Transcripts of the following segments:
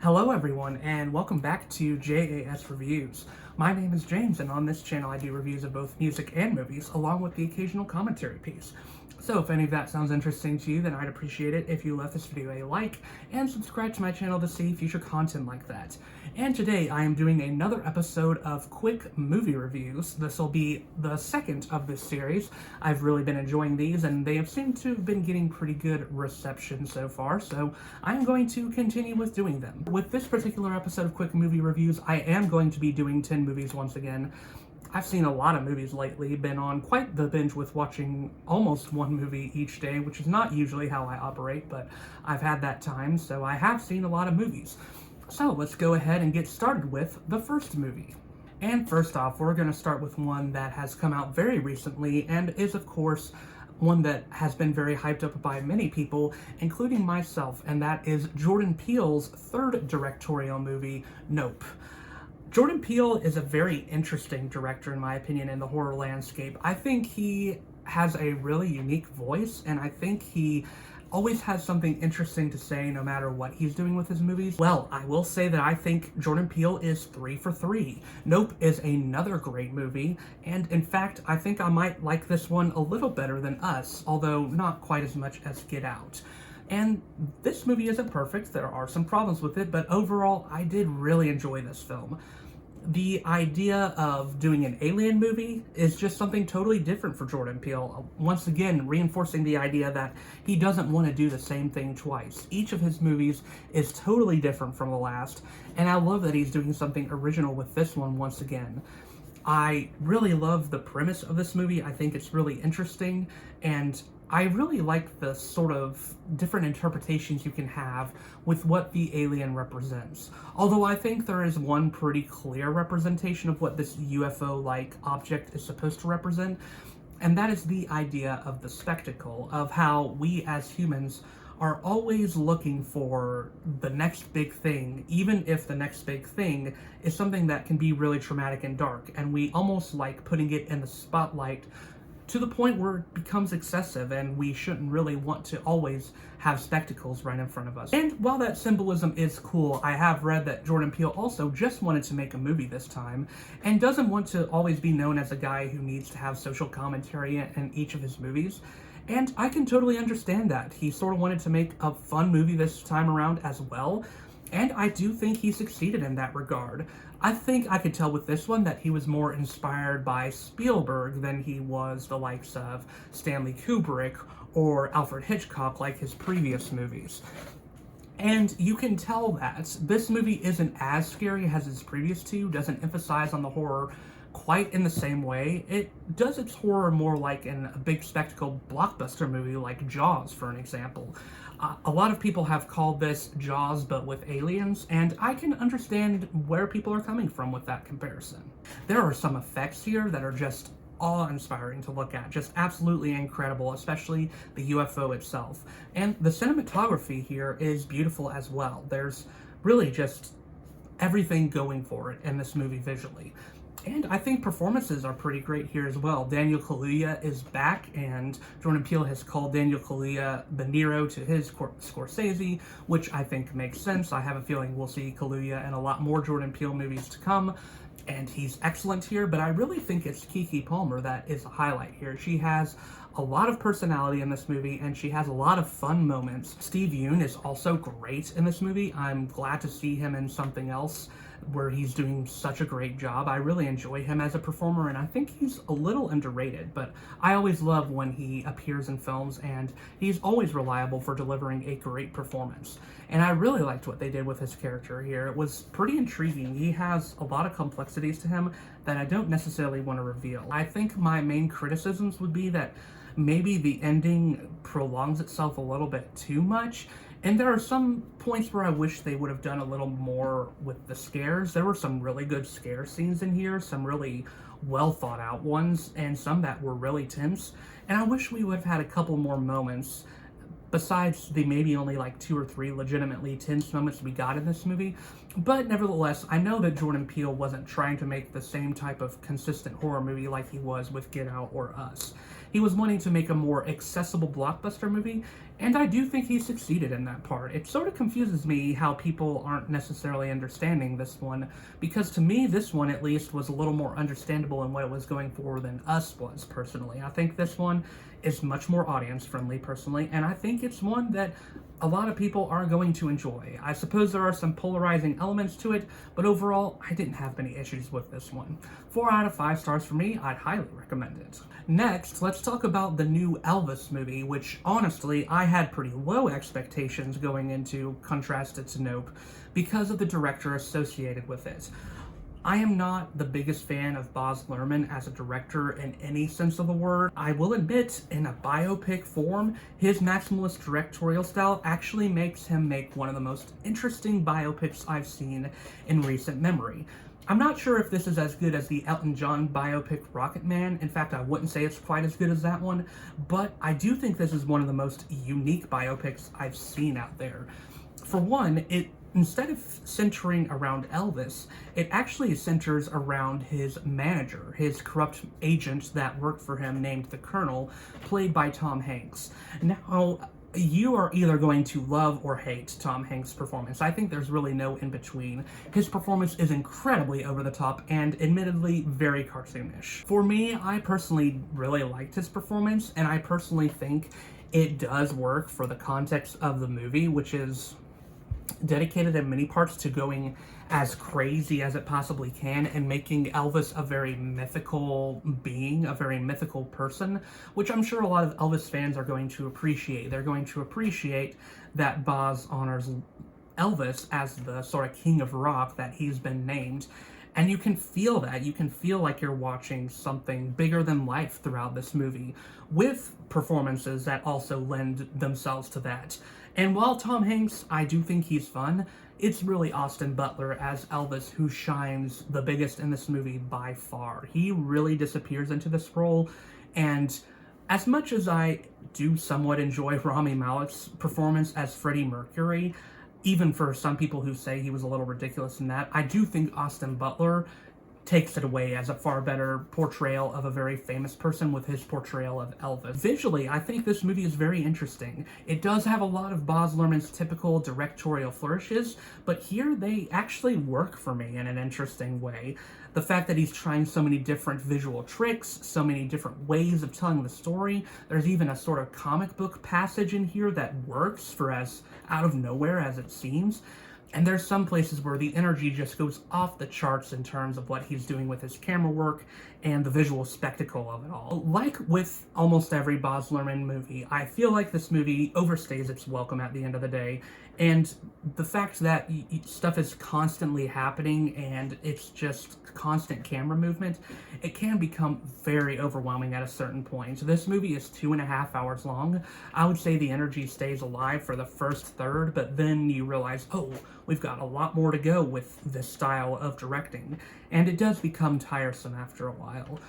Hello everyone, and welcome back to JAS Reviews. My name is James, and on this channel I do reviews of both music and movies, along with the occasional commentary piece. So if any of that sounds interesting to you, then I'd appreciate it if you left this video a like, and subscribe to my channel to see future content like that. And today I am doing another episode of quick movie reviews. This will be the second of this series. I've really been enjoying these, and they have seemed to have been getting pretty good reception so far, so I'm going to continue with doing them. With this particular episode of quick movie reviews, I am going to be doing 10 movies once again. I've seen a lot of movies lately, been on quite the binge with watching almost one movie each day, which is not usually how I operate, but I've had that time, so I have seen a lot of movies. So let's go ahead and get started with the first movie. And first off, we're going to start with one that has come out very recently and is, of course, one that has been very hyped up by many people, including myself, and that is Jordan Peele's third directorial movie, Nope. Jordan Peele is a very interesting director, in my opinion, in the horror landscape. I think he has a really unique voice, and I think he always has something interesting to say no matter what he's doing with his movies. Well, I will say that I think Jordan Peele is 3 for 3. Nope is another great movie, and in fact, I think I might like this one a little better than Us, although not quite as much as Get Out. And this movie isn't perfect, there are some problems with it, but overall, I did really enjoy this film. The idea of doing an alien movie is just something totally different for Jordan Peele, once again reinforcing the idea that he doesn't want to do the same thing twice. Each of his movies is totally different from the last, and I love that he's doing something original with this one once again. I really love the premise of this movie. I think it's really interesting, and I really like the sort of different interpretations you can have with what the alien represents. Although I think there is one pretty clear representation of what this UFO-like object is supposed to represent, and that is the idea of the spectacle, of how we as humans are always looking for the next big thing, even if the next big thing is something that can be really traumatic and dark, and we almost like putting it in the spotlight to the point where it becomes excessive, and we shouldn't really want to always have spectacles right in front of us. And while that symbolism is cool, I have read that Jordan Peele also just wanted to make a movie this time, and doesn't want to always be known as a guy who needs to have social commentary in each of his movies. And I can totally understand that. He sort of wanted to make a fun movie this time around as well, and I do think he succeeded in that regard. I think I could tell with this one that he was more inspired by Spielberg than he was the likes of Stanley Kubrick or Alfred Hitchcock like his previous movies. And you can tell that this movie isn't as scary as his previous two, doesn't emphasize on the horror quite in the same way. It does its horror more like in a big spectacle blockbuster movie like Jaws, for an example. A lot of people have called this Jaws but with aliens, and I can understand where people are coming from with that comparison. There are some effects here that are just awe-inspiring to look at, just absolutely incredible, especially the UFO itself. And the cinematography here is beautiful as well. There's really just everything going for it in this movie visually. And I think performances are pretty great here as well. Daniel Kaluuya is back, and Jordan Peele has called Daniel Kaluuya the Nero to his Scorsese, which I think makes sense. I have a feeling we'll see Kaluuya in a lot more Jordan Peele movies to come, and he's excellent here, but I really think it's Keke Palmer that is a highlight here. She has a lot of personality in this movie, and she has a lot of fun moments. Steve Yeun is also great in this movie. I'm glad to see him in something else where he's doing such a great job. I really enjoy him as a performer, and I think he's a little underrated, but I always love when he appears in films, and he's always reliable for delivering a great performance. And I really liked what they did with his character here. It was pretty intriguing. He has a lot of complexities to him that I don't necessarily want to reveal. I think my main criticisms would be that maybe the ending prolongs itself a little bit too much, and there are some points where I wish they would have done a little more with the scares. There were some really good scare scenes in here, some really well thought out ones, and some that were really tense, and I wish we would have had a couple more moments besides the maybe only like 2 or 3 legitimately tense moments we got in this movie. But nevertheless, I know that Jordan Peele wasn't trying to make the same type of consistent horror movie like he was with Get Out or Us. He was wanting to make a more accessible blockbuster movie, and I do think he succeeded in that part. It sort of confuses me how people aren't necessarily understanding this one, because to me, this one at least was a little more understandable in what it was going for than Us was, personally. I think this one is much more audience-friendly, personally, and I think it's one that a lot of people are going to enjoy. I suppose there are some polarizing elements to it, but overall, I didn't have many issues with this one. 4 out of 5 stars for me, I'd highly recommend it. Next, let's talk about the new Elvis movie, which honestly, I had pretty low expectations going into, contrasted to Nope, because of the director associated with it. I am not the biggest fan of Baz Luhrmann as a director in any sense of the word. I will admit, in a biopic form, his maximalist directorial style actually makes him make one of the most interesting biopics I've seen in recent memory. I'm not sure if this is as good as the Elton John biopic Rocket Man. In fact, I wouldn't say it's quite as good as that one, but I do think this is one of the most unique biopics I've seen out there. For one, instead of centering around Elvis, it actually centers around his manager, his corrupt agent that worked for him named the Colonel, played by Tom Hanks. Now, you are either going to love or hate Tom Hanks' performance. I think there's really no in between. His performance is incredibly over the top and admittedly very cartoonish. For me, I personally really liked his performance, and I personally think it does work for the context of the movie, which is dedicated in many parts to going as crazy as it possibly can and making Elvis a very mythical being, a very mythical person, which I'm sure a lot of Elvis fans are going to appreciate. They're going to appreciate that Baz honors Elvis as the sort of king of rock that he's been named. And you can feel that. You can feel like you're watching something bigger than life throughout this movie, with performances that also lend themselves to that. And while Tom Hanks, I do think he's fun, it's really Austin Butler as Elvis who shines the biggest in this movie by far. He really disappears into this role, and as much as I do somewhat enjoy Rami Malek's performance as Freddie Mercury, even for some people who say he was a little ridiculous in that, I do think Austin Butler takes it away as a far better portrayal of a very famous person with his portrayal of Elvis. Visually, I think this movie is very interesting. It does have a lot of Baz Luhrmann's typical directorial flourishes, but here they actually work for me in an interesting way. The fact that he's trying so many different visual tricks, so many different ways of telling the story. There's even a sort of comic book passage in here that works for as out of nowhere as it seems. And there's some places where the energy just goes off the charts in terms of what he's doing with his camera work and the visual spectacle of it all. Like with almost every Baz Luhrmann movie, I feel like this movie overstays its welcome at the end of the day. And the fact that stuff is constantly happening and it's just constant camera movement, it can become very overwhelming at a certain point. This movie is 2.5 hours long. I would say the energy stays alive for the first third, but then you realize, oh, we've got a lot more to go with this style of directing, and it does become tiresome after a while.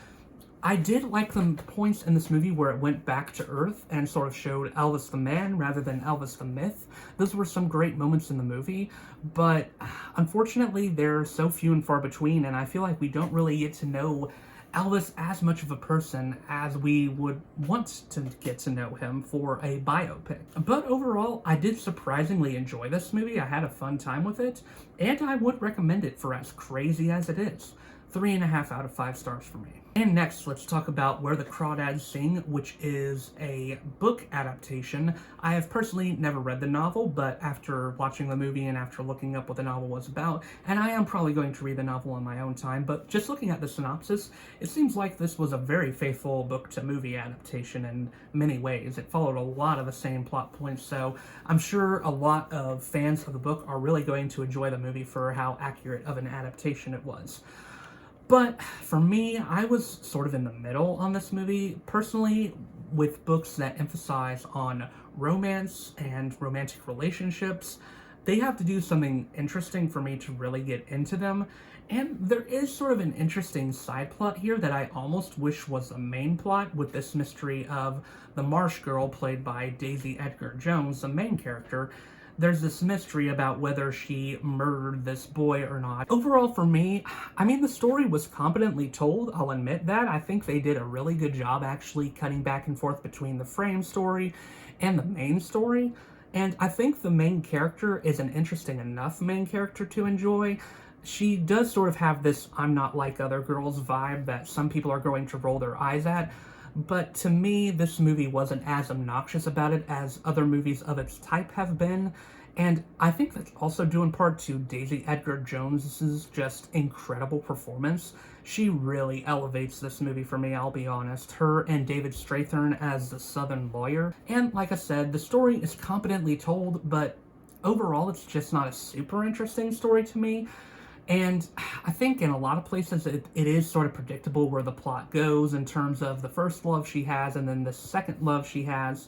I did like the points in this movie where it went back to Earth and sort of showed Elvis the man rather than Elvis the myth. Those were some great moments in the movie, but unfortunately they're so few and far between, and I feel like we don't really get to know Elvis as much of a person as we would want to get to know him for a biopic. But overall, I did surprisingly enjoy this movie. I had a fun time with it, and I would recommend it for as crazy as it is. 3.5 out of 5 stars for me. And next, let's talk about Where the Crawdads Sing, which is a book adaptation. I have personally never read the novel, but after watching the movie and after looking up what the novel was about, and I am probably going to read the novel on my own time, but just looking at the synopsis, it seems like this was a very faithful book-to-movie adaptation in many ways. It followed a lot of the same plot points, so I'm sure a lot of fans of the book are really going to enjoy the movie for how accurate of an adaptation it was. But for me, I was sort of in the middle on this movie. Personally, with books that emphasize on romance and romantic relationships, they have to do something interesting for me to really get into them. And there is sort of an interesting side plot here that I almost wish was the main plot, with this mystery of the Marsh girl played by Daisy Edgar Jones, the main character, there's this mystery about whether she murdered this boy or not. Overall, for me, I mean, the story was competently told, I'll admit that. I think they did a really good job actually cutting back and forth between the frame story and the main story. And I think the main character is an interesting enough main character to enjoy. She does sort of have this I'm not like other girls vibe that some people are going to roll their eyes at, but to me, this movie wasn't as obnoxious about it as other movies of its type have been, and I think that's also due in part to Daisy Edgar-Jones's just incredible performance. She really elevates this movie for me, I'll be honest. Her and David Strathairn as the Southern lawyer. And like I said, the story is competently told, but overall it's just not a super interesting story to me. And I think in a lot of places it is sort of predictable where the plot goes in terms of the first love she has and then the second love she has,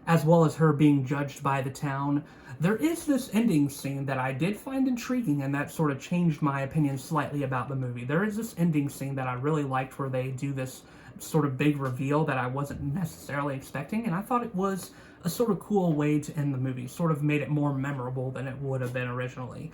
as well as her being judged by the town. There is this ending scene that I did find intriguing, and that sort of changed my opinion slightly about the movie. There is this ending scene that I really liked where they do this sort of big reveal that I wasn't necessarily expecting, and I thought it was a sort of cool way to end the movie, sort of made it more memorable than it would have been originally.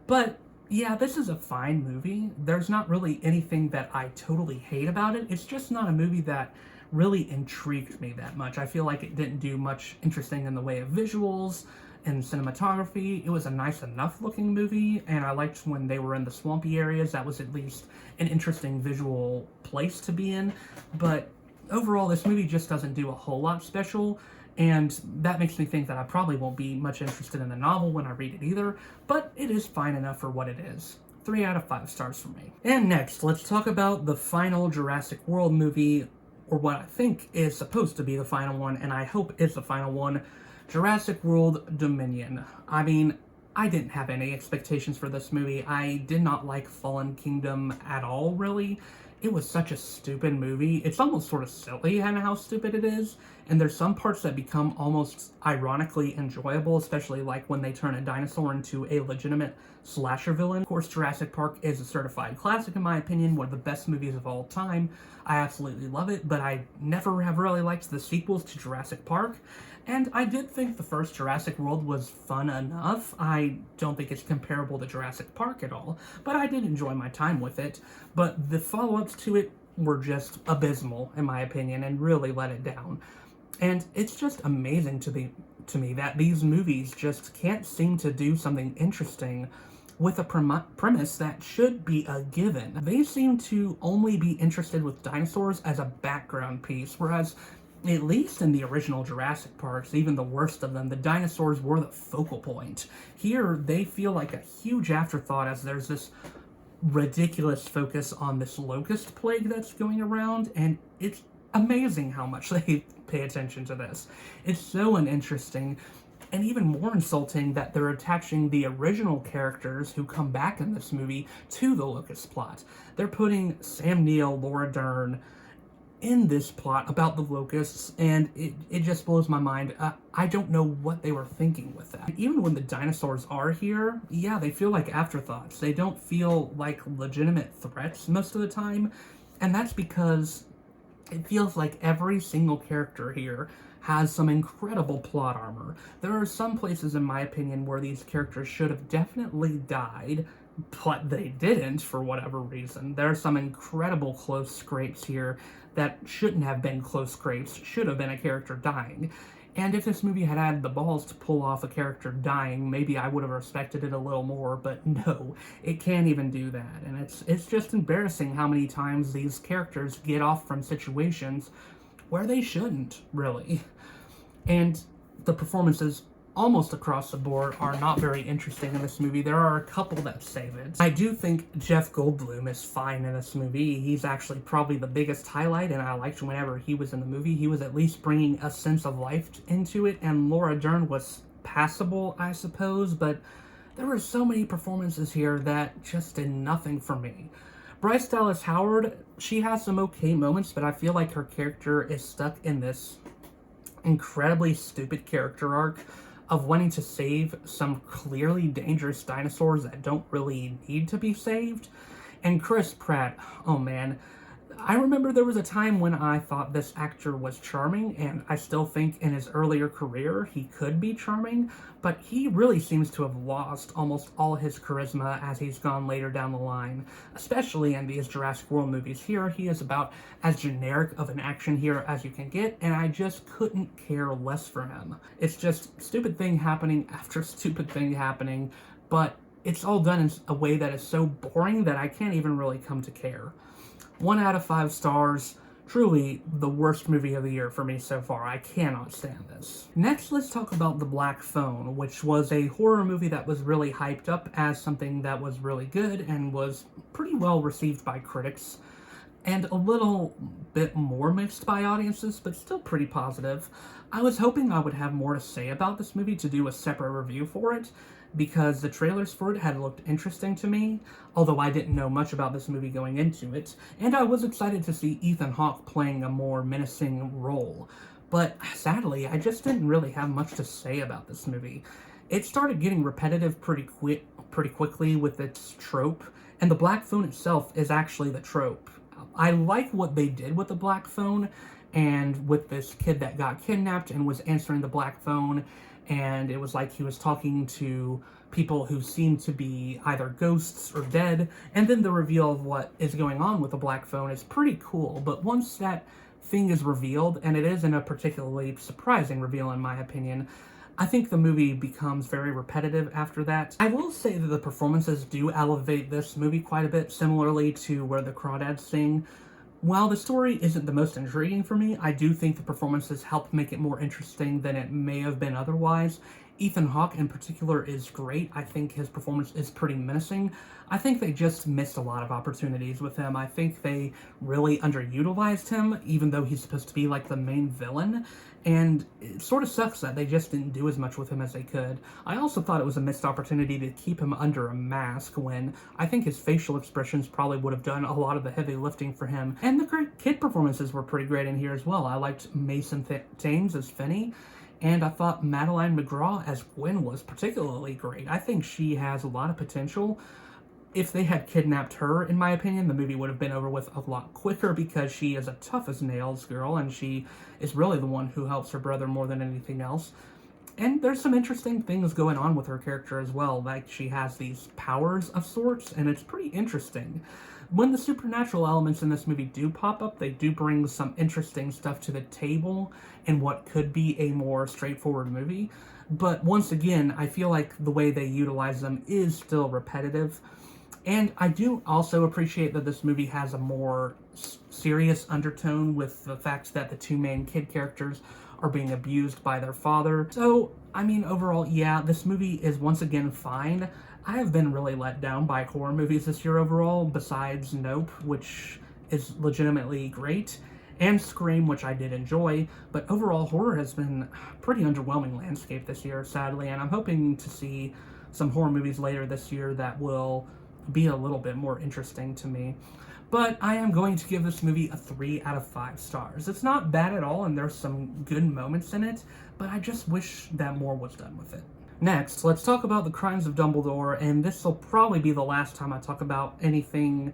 But yeah, this is a fine movie. There's not really anything that I totally hate about it. It's just not a movie that really intrigued me that much. I feel like it didn't do much interesting in the way of visuals and cinematography. It was a nice enough looking movie, and I liked when they were in the swampy areas. That was at least an interesting visual place to be in. But overall, this movie just doesn't do a whole lot special. And that makes me think that I probably won't be much interested in the novel when I read it either, but it is fine enough for what it is. 3 out of 5 stars for me. And next, let's talk about the final Jurassic World movie, or what I think is supposed to be the final one, and I hope is the final one, Jurassic World Dominion. I mean, I didn't have any expectations for this movie. I did not like Fallen Kingdom at all, really. It was such a stupid movie. It's almost sort of silly in how stupid it is, and there's some parts that become almost ironically enjoyable, especially like when they turn a dinosaur into a legitimate slasher villain. Of course, Jurassic Park is a certified classic in my opinion, one of the best movies of all time. I absolutely love it, but I never have really liked the sequels to Jurassic Park. And I did think the first Jurassic World was fun enough. I don't think it's comparable to Jurassic Park at all, but I did enjoy my time with it. But the follow-ups to it were just abysmal, in my opinion, and really let it down. And it's just amazing to me that these movies just can't seem to do something interesting with a premise that should be a given. They seem to only be interested with dinosaurs as a background piece, whereas at least in the original Jurassic Parks, even the worst of them, the dinosaurs were the focal point. Here, they feel like a huge afterthought as there's this ridiculous focus on this locust plague that's going around, and it's amazing how much they pay attention to this. It's so uninteresting, and even more insulting that they're attaching the original characters who come back in this movie to the locust plot. They're putting Sam Neill, Laura Dern, in this plot about the locusts, and it just blows my mind. I don't know what they were thinking with that. Even when the dinosaurs are here, yeah, they feel like afterthoughts. They don't feel like legitimate threats most of the time, and that's because it feels like every single character here has some incredible plot armor. There are some places, in my opinion, where these characters should have definitely died, but they didn't for whatever reason. There are some incredible close scrapes here that shouldn't have been close scrapes, should have been a character dying. And if this movie had had the balls to pull off a character dying, maybe I would have respected it a little more, but no, it can't even do that. And it's just embarrassing how many times these characters get off from situations where they shouldn't, really. And the performances almost across the board are not very interesting in this movie. There are a couple that save it. I do think Jeff Goldblum is fine in this movie. He's actually probably the biggest highlight, and I liked whenever he was in the movie. He was at least bringing a sense of life into it, and Laura Dern was passable, I suppose, but there were so many performances here that just did nothing for me. Bryce Dallas Howard, she has some okay moments, but I feel like her character is stuck in this incredibly stupid character arc of wanting to save some clearly dangerous dinosaurs that don't really need to be saved. And Chris Pratt, oh man, I remember there was a time when I thought this actor was charming, and I still think in his earlier career he could be charming, but he really seems to have lost almost all his charisma as he's gone later down the line, especially in these Jurassic World movies. Here, he is about as generic of an action hero as you can get, and I just couldn't care less for him. It's just stupid thing happening after stupid thing happening, but it's all done in a way that is so boring that I can't even really come to care. 1 out of 5 stars. Truly the worst movie of the year for me so far. I cannot stand this. Next, let's talk about The Black Phone, which was a horror movie that was really hyped up as something that was really good and was pretty well received by critics, and a little bit more mixed by audiences, but still pretty positive. I was hoping I would have more to say about this movie to do a separate review for it, because the trailers for it had looked interesting to me, although I didn't know much about this movie going into it, and I was excited to see Ethan Hawke playing a more menacing role. But sadly, I just didn't really have much to say about this movie. It started getting repetitive pretty quickly with its trope, and the Black Phone itself is actually the trope. I like what they did with the Black Phone, and with this kid that got kidnapped and was answering the Black Phone, and it was like he was talking to people who seemed to be either ghosts or dead, and then the reveal of what is going on with the Black Phone is pretty cool. But once that thing is revealed, and it isn't a particularly surprising reveal in my opinion, I think the movie becomes very repetitive after that. I will say that the performances do elevate this movie quite a bit, similarly to where the Crawdads sing. While the story isn't the most intriguing for me, I do think the performances help make it more interesting than it may have been otherwise. Ethan Hawke in particular is great. I think his performance is pretty menacing. I think they just missed a lot of opportunities with him. I think they really underutilized him, even though he's supposed to be like the main villain. And it sort of sucks that they just didn't do as much with him as they could. I also thought it was a missed opportunity to keep him under a mask when I think his facial expressions probably would have done a lot of the heavy lifting for him. And the kid performances were pretty great in here as well. I liked Mason Thames as Finney, and I thought Madeline McGraw as Gwen was particularly great. I think she has a lot of potential. If they had kidnapped her, in my opinion, the movie would have been over with a lot quicker, because she is a tough-as-nails girl, and she is really the one who helps her brother more than anything else. And there's some interesting things going on with her character as well, like she has these powers of sorts, and it's pretty interesting. When the supernatural elements in this movie do pop up, they do bring some interesting stuff to the table in what could be a more straightforward movie. But once again, I feel like the way they utilize them is still repetitive. And I do also appreciate that this movie has a more serious undertone with the fact that the two main kid characters are being abused by their father. So, I mean, overall, yeah, this movie is once again fine. I have been really let down by horror movies this year overall, besides Nope, which is legitimately great, and Scream, which I did enjoy, but overall horror has been a pretty underwhelming landscape this year, sadly, and I'm hoping to see some horror movies later this year that will be a little bit more interesting to me. But I am going to give this movie a 3 out of 5 stars. It's not bad at all, and there's some good moments in it, but I just wish that more was done with it. Next, let's talk about The Crimes of Dumbledore, and this will probably be the last time I talk about anything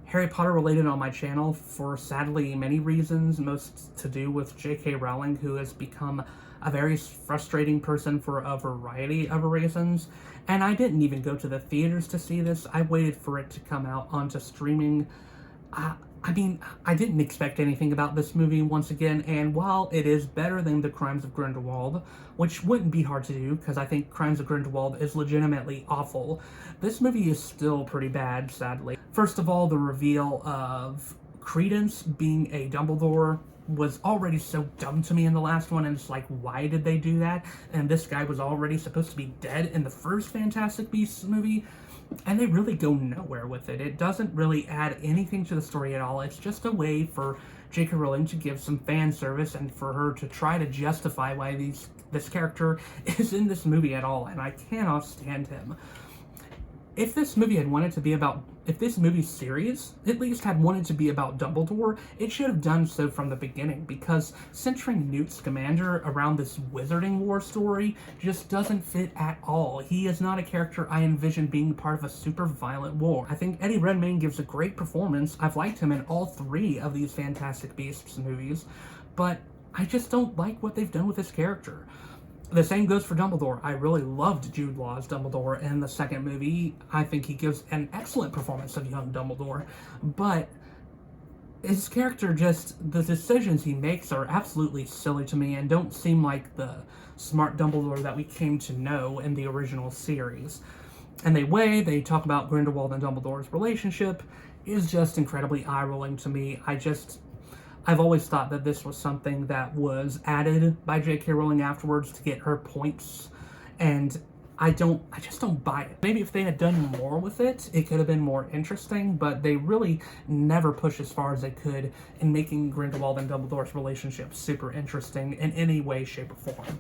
Harry Potter related on my channel for sadly many reasons, most to do with J.K. Rowling, who has become a very frustrating person for a variety of reasons. And I didn't even go to the theaters to see this. I waited for it to come out onto streaming. I mean, I didn't expect anything about this movie once again, and while it is better than The Crimes of Grindelwald, which wouldn't be hard to do because I think Crimes of Grindelwald is legitimately awful, this movie is still pretty bad, sadly. First of all, the reveal of Credence being a Dumbledore was already so dumb to me in the last one, and it's like, why did they do that? And this guy was already supposed to be dead in the first Fantastic Beasts movie, and they really go nowhere with it. It doesn't really add anything to the story at all. It's just a way for J.K. Rowling to give some fan service and for her to try to justify why this character is in this movie at all, and I cannot stand him. If this movie had wanted to be about if this movie series at least had wanted to be about Dumbledore, it should have done so from the beginning, because centering Newt Scamander around this Wizarding War story just doesn't fit at all. He is not a character I envision being part of a super violent war. I think Eddie Redmayne gives a great performance. I've liked him in all 3 of these Fantastic Beasts movies, but I just don't like what they've done with this character. The same goes for Dumbledore. I really loved Jude Law's Dumbledore in the second movie. I think he gives an excellent performance of young Dumbledore, but his character, just the decisions he makes are absolutely silly to me and don't seem like the smart Dumbledore that we came to know in the original series. And the way they talk about Grindelwald and Dumbledore's relationship is just incredibly eye-rolling to me. I've always thought that this was something that was added by J.K. Rowling afterwards to get her points, and I just don't buy it. Maybe if they had done more with it, it could have been more interesting, but they really never pushed as far as they could in making Grindelwald and Dumbledore's relationship super interesting in any way, shape, or form.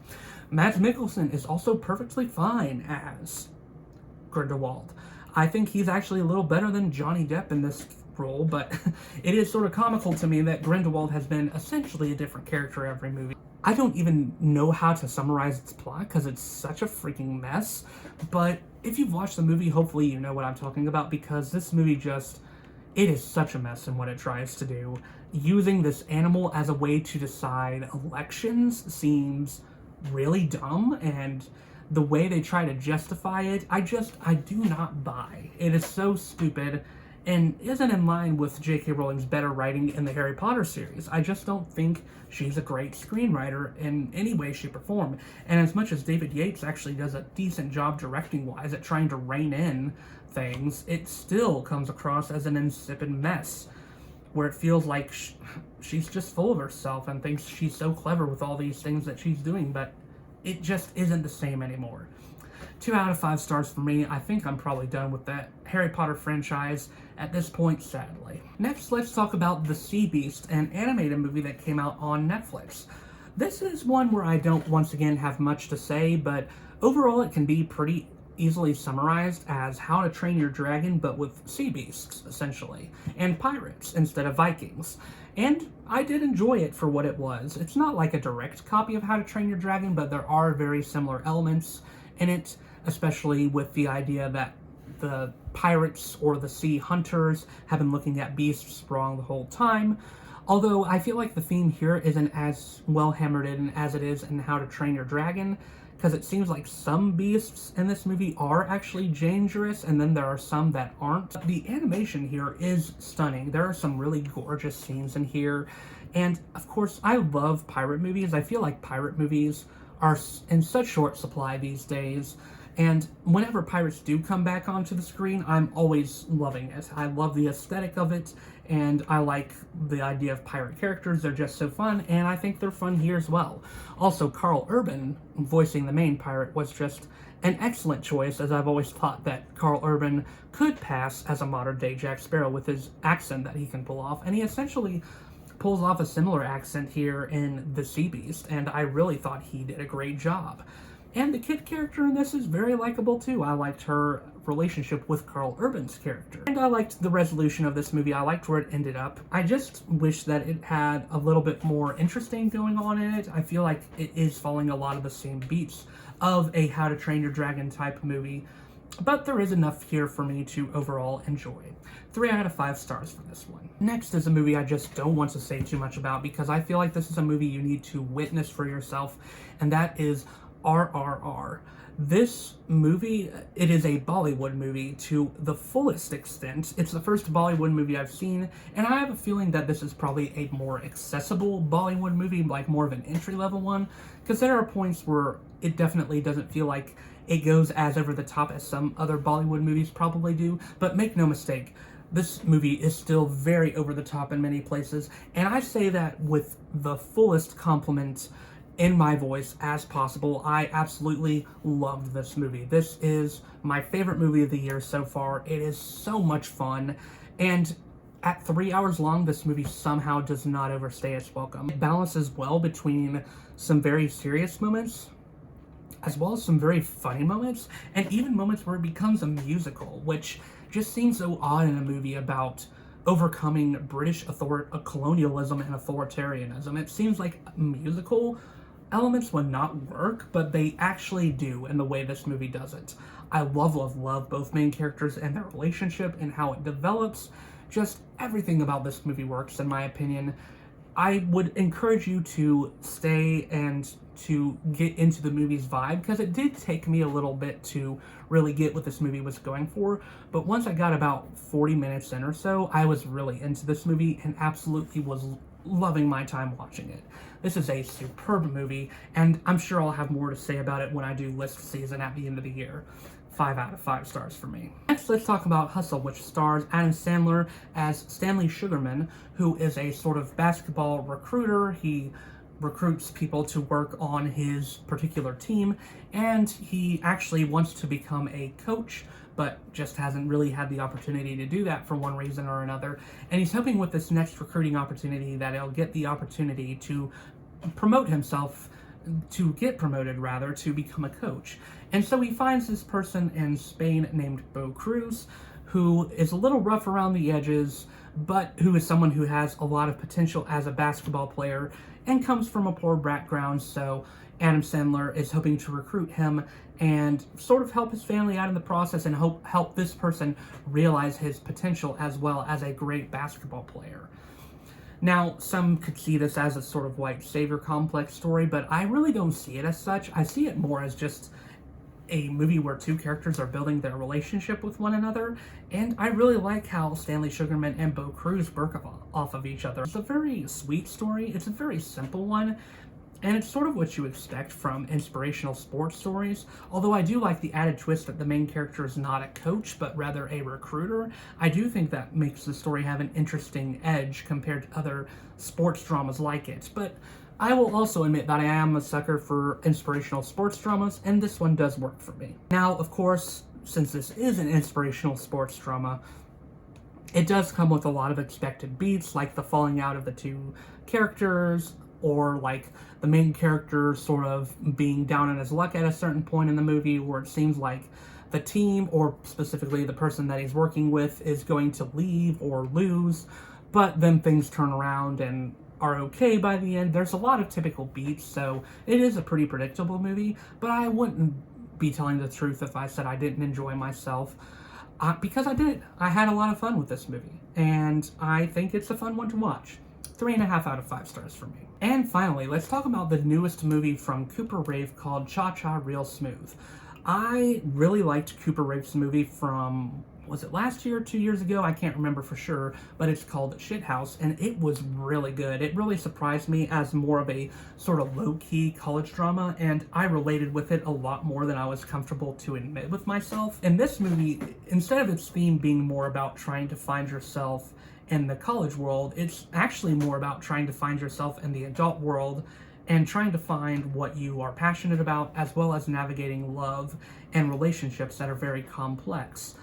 Mads Mikkelsen is also perfectly fine as Grindelwald. I think he's actually a little better than Johnny Depp in this role, but it is sort of comical to me that Grindelwald has been essentially a different character every movie. I don't even know how to summarize its plot because it's such a freaking mess, but if you've watched the movie, hopefully you know what I'm talking about, because this movie it is such a mess in what it tries to do. Using this animal as a way to decide elections seems really dumb, and the way they try to justify it, I do not buy. It is so stupid and isn't in line with J.K. Rowling's better writing in the Harry Potter series. I just don't think she's a great screenwriter in any way, shape, or form. And as much as David Yates actually does a decent job directing-wise at trying to rein in things, it still comes across as an insipid mess, where it feels like she's just full of herself and thinks she's so clever with all these things that she's doing, but it just isn't the same anymore. 2 out of 5 stars for me. I think I'm probably done with that Harry Potter franchise at this point, sadly. Next, let's talk about The Sea Beast, an animated movie that came out on Netflix. This is one where I don't, once again, have much to say, but overall it can be pretty easily summarized as How to Train Your Dragon, but with sea beasts, essentially, and pirates instead of Vikings. And I did enjoy it for what it was. It's not like a direct copy of How to Train Your Dragon, but there are very similar elements in it, especially with the idea that the pirates or the sea hunters have been looking at beasts wrong the whole time. Although I feel like the theme here isn't as well hammered in as it is in How to Train Your Dragon, because it seems like some beasts in this movie are actually dangerous, and then there are some that aren't. The animation here is stunning. There are some really gorgeous scenes in here, and of course, I love pirate movies. I feel like pirate movies are in such short supply these days, and whenever pirates do come back onto the screen, I'm always loving it. I love the aesthetic of it, and I like the idea of pirate characters. They're just so fun, and I think they're fun here as well. Also, Carl Urban voicing the main pirate was just an excellent choice, as I've always thought that Carl Urban could pass as a modern-day Jack Sparrow with his accent that he can pull off, and he essentially pulls off a similar accent here in The Sea Beast, and I really thought he did a great job. And the kid character in this is very likable too. I liked her relationship with Carl Urban's character. And I liked the resolution of this movie. I liked where it ended up. I just wish that it had a little bit more interesting going on in it. I feel like it is following a lot of the same beats of a How to Train Your Dragon type movie, but there is enough here for me to overall enjoy. 3 out of 5 stars for this one. Next is a movie I just don't want to say too much about, because I feel like this is a movie you need to witness for yourself, and that is RRR. This movie, it is a Bollywood movie to the fullest extent. It's the first Bollywood movie I've seen, and I have a feeling that this is probably a more accessible Bollywood movie, like more of an entry-level one, because there are points where it definitely doesn't feel like it goes as over the top as some other Bollywood movies probably do, but make no mistake, this movie is still very over the top in many places, and I say that with the fullest compliment in my voice as possible. I absolutely loved this movie. This is my favorite movie of the year so far. It is so much fun, and at 3 hours long, this movie somehow does not overstay its welcome. It balances well between some very serious moments as well as some very funny moments, and even moments where it becomes a musical, which just seems so odd in a movie about overcoming British colonialism and authoritarianism. It seems like musical elements would not work, but they actually do in the way this movie does it. I love both main characters and their relationship and how it develops. Just everything about this movie works, in my opinion. I would encourage you to stay and to get into the movie's vibe, because it did take me a little bit to really get what this movie was going for, but once I got about 40 minutes in or so, I was really into this movie and absolutely was loving my time watching it. This is a superb movie, and I'm sure I'll have more to say about it when I do list season at the end of the year. 5 out of 5 stars for me. Next, let's talk about Hustle, which stars Adam Sandler as Stanley Sugarman, who is a sort of basketball recruiter. He recruits people to work on his particular team, and he actually wants to become a coach, but just hasn't really had the opportunity to do that for one reason or another. And he's hoping with this next recruiting opportunity that he'll get the opportunity to promote himself, to get promoted rather, to become a coach. And so he finds this person in Spain named Bo Cruz, who is a little rough around the edges, but who is someone who has a lot of potential as a basketball player and comes from a poor background. So Adam Sandler is hoping to recruit him and sort of help his family out in the process and help this person realize his potential as well as a great basketball player. Now, some could see this as a sort of white savior complex story, but I really don't see it as such. I see it more as just a movie where two characters are building their relationship with one another, and I really like how Stanley Sugarman and Bo Cruz work off of each other. It's a very sweet story, it's a very simple one, and it's sort of what you expect from inspirational sports stories. Although I do like the added twist that the main character is not a coach, but rather a recruiter. I do think that makes the story have an interesting edge compared to other sports dramas like it. But I will also admit that I am a sucker for inspirational sports dramas, and this one does work for me. Now, of course, since this is an inspirational sports drama, it does come with a lot of expected beats, like the falling out of the two characters, or like the main character sort of being down on his luck at a certain point in the movie, where it seems like the team, or specifically the person that he's working with, is going to leave or lose, but then things turn around and are okay by the end. There's a lot of typical beats, so it is a pretty predictable movie, but I wouldn't be telling the truth if I said I didn't enjoy myself, because I did. I had a lot of fun with this movie, and I think it's a fun one to watch. 3.5 out of 5 stars for me. And finally, let's talk about the newest movie from Cooper Raiff called Cha Cha Real Smooth. I really liked Cooper Raiff's movie from, was it last year or 2 years ago? I can't remember for sure, but it's called Shithouse, and it was really good. It really surprised me as more of a sort of low-key college drama, and I related with it a lot more than I was comfortable to admit with myself. In this movie, instead of its theme being more about trying to find yourself in the college world, it's actually more about trying to find yourself in the adult world and trying to find what you are passionate about, as well as navigating love and relationships that are very complex.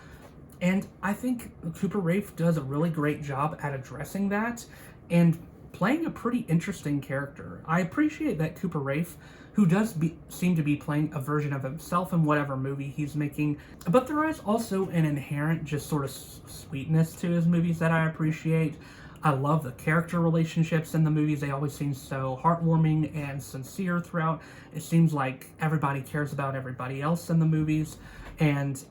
And I think Cooper Raiff does a really great job at addressing that and playing a pretty interesting character. I appreciate that Cooper Raiff, who does seem to be playing a version of himself in whatever movie he's making, but there is also an inherent just sort of sweetness to his movies that I appreciate. I love the character relationships in the movies. They always seem so heartwarming and sincere throughout. It seems like everybody cares about everybody else in the movies, and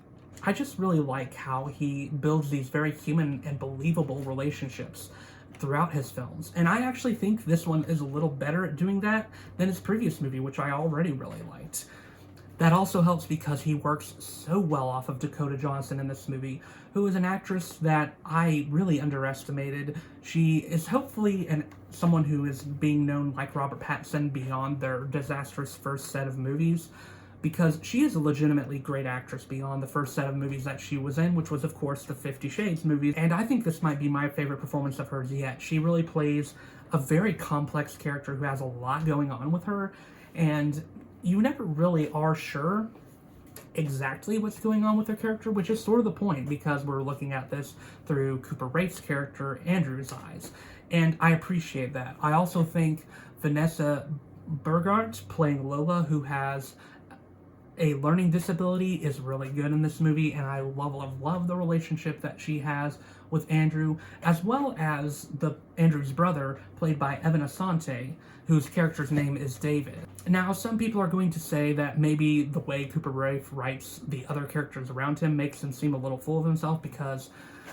I just really like how he builds these very human and believable relationships throughout his films. And I actually think this one is a little better at doing that than his previous movie, which I already really liked. That also helps because he works so well off of Dakota Johnson in this movie, who is an actress that I really underestimated. She is hopefully someone who is being known like Robert Pattinson beyond their disastrous first set of movies, because she is a legitimately great actress beyond the first set of movies that she was in, which was, of course, the 50 Shades movies. And I think this might be my favorite performance of hers yet. She really plays a very complex character who has a lot going on with her, and you never really are sure exactly what's going on with her character, which is sort of the point, because we're looking at this through Cooper Raiff's character, Andrew's eyes. And I appreciate that. I also think Vanessa Burgart playing Lola, who has a learning disability is really good in this movie, and I love the relationship that she has with Andrew, as well as Andrew's brother, played by Evan Asante, whose character's name is David. Now, some people are going to say that maybe the way Cooper Raiff writes the other characters around him makes him seem a little full of himself, because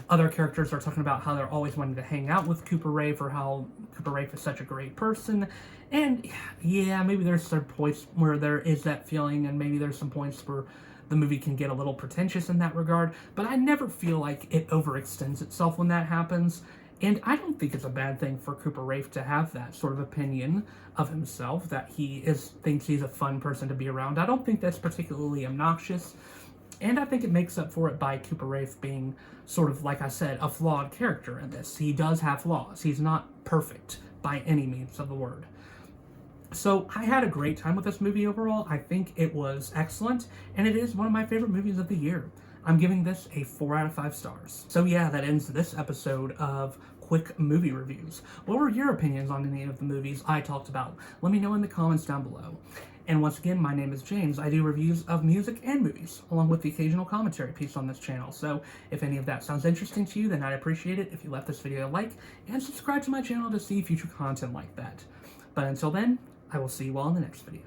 other characters are talking about how they're always wanting to hang out with Cooper Raiff, or how Cooper Raiff is such a great person. And yeah, maybe there's some points where there is that feeling, and maybe there's some points where the movie can get a little pretentious in that regard, but I never feel like it overextends itself when that happens. And I don't think it's a bad thing for Cooper Raiff to have that sort of opinion of himself, that he thinks he's a fun person to be around. I don't think that's particularly obnoxious, and I think it makes up for it by Cooper Raiff being sort of, like I said, a flawed character in this. He does have flaws. He's not perfect by any means of the word. So I had a great time with this movie overall. I think it was excellent, and it is one of my favorite movies of the year. I'm giving this a 4 out of 5 stars. So yeah, that ends this episode of Quick Movie Reviews. What were your opinions on any of the movies I talked about? Let me know in the comments down below. And once again, my name is James. I do reviews of music and movies, along with the occasional commentary piece on this channel. So if any of that sounds interesting to you, then I'd appreciate it if you left this video a like and subscribe to my channel to see future content like that. But until then, I will see you all in the next video.